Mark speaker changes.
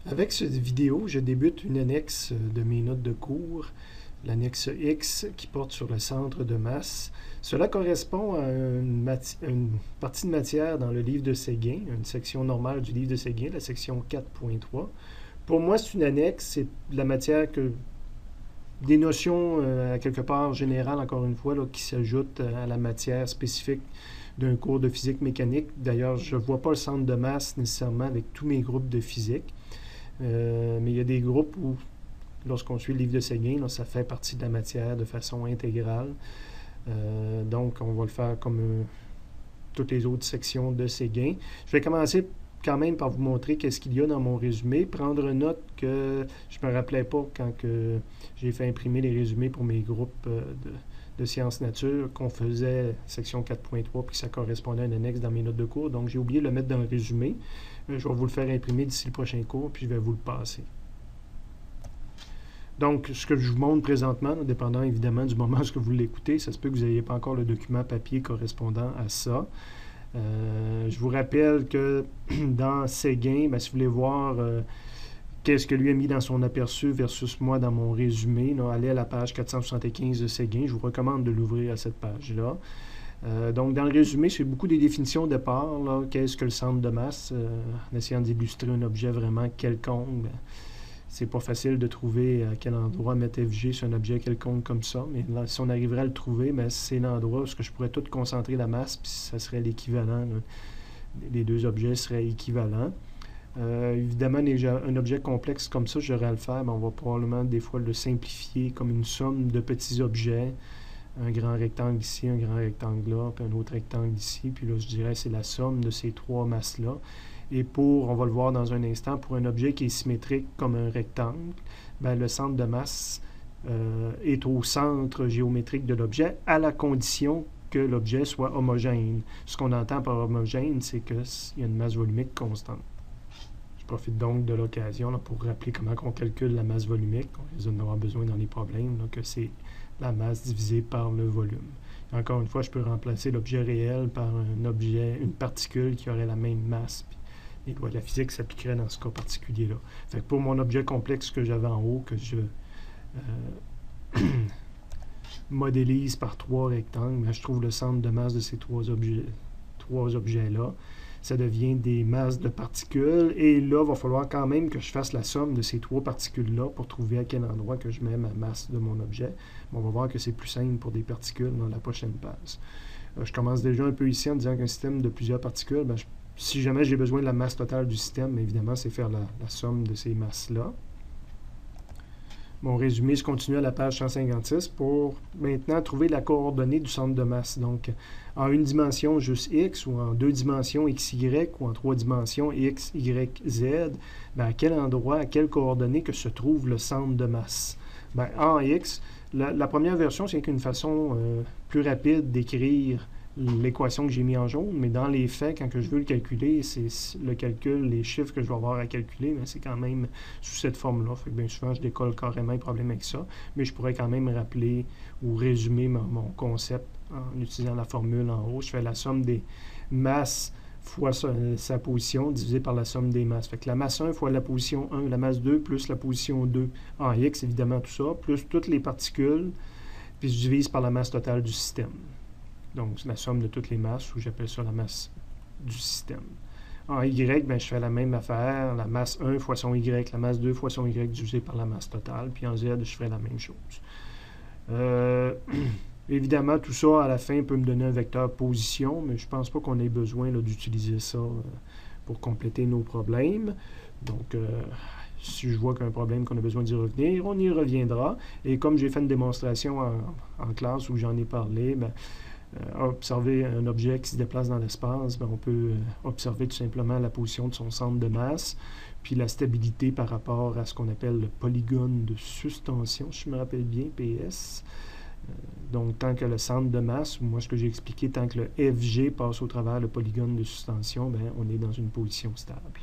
Speaker 1: Avec cette vidéo, je débute une annexe de mes notes de cours, l'annexe X qui porte sur le centre de masse. Cela correspond à une partie de matière dans le livre de Séguin, une section normale du livre de Séguin, la section 4.3. Pour moi, c'est une annexe, c'est de la matière des notions à quelque part générales, encore une fois, là, qui s'ajoutent à la matière spécifique d'un cours de physique mécanique. D'ailleurs, je ne vois pas le centre de masse nécessairement avec tous mes groupes de physique. Mais il y a des groupes où, lorsqu'on suit le livre de Séguin, là, ça fait partie de la matière de façon intégrale. Donc, on va le faire comme toutes les autres sections de Séguin. Je vais commencer quand même par vous montrer qu'est-ce qu'il y a dans mon résumé. Prendre note que je ne me rappelais pas quand j'ai fait imprimer les résumés pour mes groupes de sciences nature qu'on faisait section 4.3 puis que ça correspondait à une annexe dans mes notes de cours. Donc, j'ai oublié de le mettre dans le résumé. Je vais vous le faire imprimer d'ici le prochain cours, puis je vais vous le passer. Donc, ce que je vous montre présentement, dépendant évidemment du moment où vous l'écoutez, ça se peut que vous n'ayez pas encore le document papier correspondant à ça. Je vous rappelle que dans Séguin, si vous voulez voir qu'est-ce que lui a mis dans son aperçu versus moi dans mon résumé, là, allez à la page 475 de Séguin. Je vous recommande de l'ouvrir à cette page-là. Donc, dans le résumé, c'est beaucoup des définitions de départ. Qu'est-ce que le centre de masse? En essayant d'illustrer un objet vraiment quelconque. C'est pas facile de trouver à quel endroit mettre FG sur un objet quelconque comme ça. Mais là, si on arriverait à le trouver, c'est l'endroit où je pourrais tout concentrer la masse, puis ça serait l'équivalent. Les deux objets seraient équivalents. Évidemment, un objet complexe comme ça, j'aurais à le faire, on va probablement des fois le simplifier comme une somme de petits objets. Un grand rectangle ici, un grand rectangle là, puis un autre rectangle ici. Puis là, je dirais c'est la somme de ces trois masses-là. Et on va le voir dans un instant, pour un objet qui est symétrique comme un rectangle, le centre de masse est au centre géométrique de l'objet à la condition que l'objet soit homogène. Ce qu'on entend par homogène, c'est qu'il y a une masse volumique constante. Je profite donc de l'occasion pour rappeler comment on calcule la masse volumique. On en aura besoin dans les problèmes, que c'est la masse divisée par le volume. Et encore une fois, je peux remplacer l'objet réel par une particule qui aurait la même masse. Puis les lois de la physique s'appliqueraient dans ce cas particulier-là. Fait que pour mon objet complexe que j'avais en haut, que je modélise par trois rectangles, je trouve le centre de masse de ces trois objets-là. Ça devient des masses de particules. Et là, il va falloir quand même que je fasse la somme de ces trois particules-là pour trouver à quel endroit que je mets ma masse de mon objet. On va voir que c'est plus simple pour des particules dans la prochaine page. Je commence déjà un peu ici en disant qu'un système de plusieurs particules, si jamais j'ai besoin de la masse totale du système, évidemment, c'est faire la somme de ces masses-là. Mon résumé se continue à la page 156 pour maintenant trouver la coordonnée du centre de masse. Donc, en une dimension, juste x, ou en deux dimensions, xy, ou en trois dimensions, x, y, z, à quel endroit, à quelle coordonnée que se trouve le centre de masse? En x, la première version, c'est qu'une façon plus rapide d'écrire l'équation que j'ai mis en jaune, mais dans les faits, quand je veux le calculer, c'est le calcul, les chiffres que je vais avoir à calculer, c'est quand même sous cette forme-là. Fait que bien souvent, je décolle carrément les problèmes avec ça, mais je pourrais quand même rappeler ou résumer mon concept en utilisant la formule en haut. Je fais la somme des masses fois sa position divisé par la somme des masses. Fait que la masse 1 fois la position 1, la masse 2 plus la position 2 en x, évidemment tout ça, plus toutes les particules, puis je divise par la masse totale du système. Donc, c'est la somme de toutes les masses, ou j'appelle ça la masse du système. En Y, je fais la même affaire, la masse 1 fois son Y, la masse 2 fois son Y divisé par la masse totale, puis en Z, je ferai la même chose. Évidemment, tout ça, à la fin, peut me donner un vecteur position, mais je ne pense pas qu'on ait besoin d'utiliser ça pour compléter nos problèmes. Donc, si je vois qu'il y a un problème qu'on a besoin d'y revenir, on y reviendra. Et comme j'ai fait une démonstration en classe où j'en ai parlé, observer un objet qui se déplace dans l'espace, on peut observer tout simplement la position de son centre de masse, puis la stabilité par rapport à ce qu'on appelle le polygone de suspension, si je me rappelle bien, PS. Donc, tant que le centre de masse, moi ce que j'ai expliqué, tant que le FG passe au travers le polygone de suspension, on est dans une position stable.